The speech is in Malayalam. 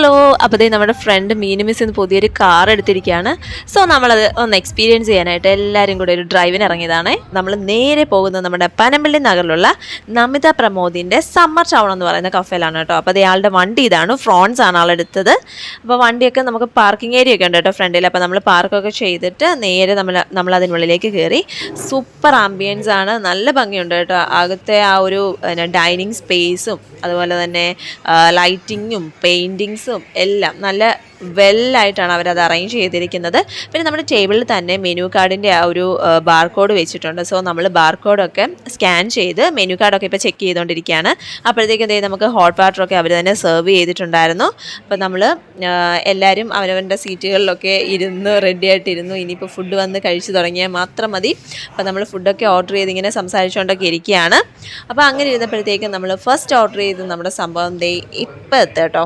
ഹലോ, അപ്പോൾ ദേ നമ്മുടെ ഫ്രണ്ട് മീനു മിസ് ഇന്ന് പുതിയൊരു കാർ എടുത്തിരിക്കുകയാണ്. സോ നമ്മളത് ഒന്ന് എക്സ്പീരിയൻസ് ചെയ്യാനായിട്ട് എല്ലാവരും കൂടെ ഒരു ഡ്രൈവിന് ഇറങ്ങിയതാണ്. നമ്മൾ നേരെ പോകുന്നത് നമ്മുടെ പനമ്പള്ളി നഗറിലുള്ള നമിത പ്രമോദിൻ്റെ സമ്മർ ടൗൺ എന്ന് പറയുന്ന കഫേയിലാണ് കേട്ടോ. അപ്പോൾ അയാളുടെ വണ്ടി ഇതാണ്, ഫ്രോൺസ് ആണ് ആളെടുത്തത്. അപ്പോൾ വണ്ടിയൊക്കെ നമുക്ക് പാർക്കിംഗ് ഏരിയ ഒക്കെ ഉണ്ട് കേട്ടോ ഫ്രണ്ടിൽ. അപ്പോൾ നമ്മൾ പാർക്കൊക്കെ ചെയ്തിട്ട് നേരെ നമ്മൾ അതിനുള്ളിലേക്ക് കയറി. സൂപ്പർ ആംബിയൻസ് ആണ്, നല്ല ഭംഗിയുണ്ട് കേട്ടോ. അകത്തെ ആ ഒരു ഡൈനിങ് സ്പേസും അതുപോലെ തന്നെ ലൈറ്റിങ്ങും പെയിൻറ്റിങ്സും എല്ലാം നല്ല വെല്ലായിട്ടാണ് അവരത് അറേഞ്ച് ചെയ്തിരിക്കുന്നത്. പിന്നെ നമ്മുടെ ടേബിളിൽ തന്നെ മെനു കാർഡിൻ്റെ ആ ഒരു ബാർകോഡ് വെച്ചിട്ടുണ്ട്. സോ നമ്മൾ ബാർകോഡൊക്കെ സ്കാൻ ചെയ്ത് മെനു കാർഡൊക്കെ ഇപ്പോൾ ചെക്ക് ചെയ്തുകൊണ്ടിരിക്കുകയാണ്. അപ്പോഴത്തേക്കും എന്തെങ്കിലും നമുക്ക് ഹോട്ട് വാട്ടറൊക്കെ അവർ തന്നെ സെർവ് ചെയ്തിട്ടുണ്ടായിരുന്നു. അപ്പോൾ നമ്മൾ എല്ലാവരും അവനവൻ്റെ സീറ്റുകളിലൊക്കെ ഇരുന്ന് റെഡി ആയിട്ടിരുന്നു. ഇനിയിപ്പോൾ ഫുഡ് വന്ന് കഴിച്ചു തുടങ്ങിയാൽ മാത്രം മതി. അപ്പോൾ നമ്മൾ ഫുഡൊക്കെ ഓർഡർ ചെയ്ത് ഇങ്ങനെ സംസാരിച്ചുകൊണ്ടൊക്കെ ഇരിക്കുകയാണ്. അപ്പോൾ അങ്ങനെ ഇരുന്നപ്പോഴത്തേക്കും നമ്മൾ ഫസ്റ്റ് ഓർഡർ ചെയ്ത് നമ്മുടെ സംഭവം ദേ ഇപ്പം എത്തും കേട്ടോ.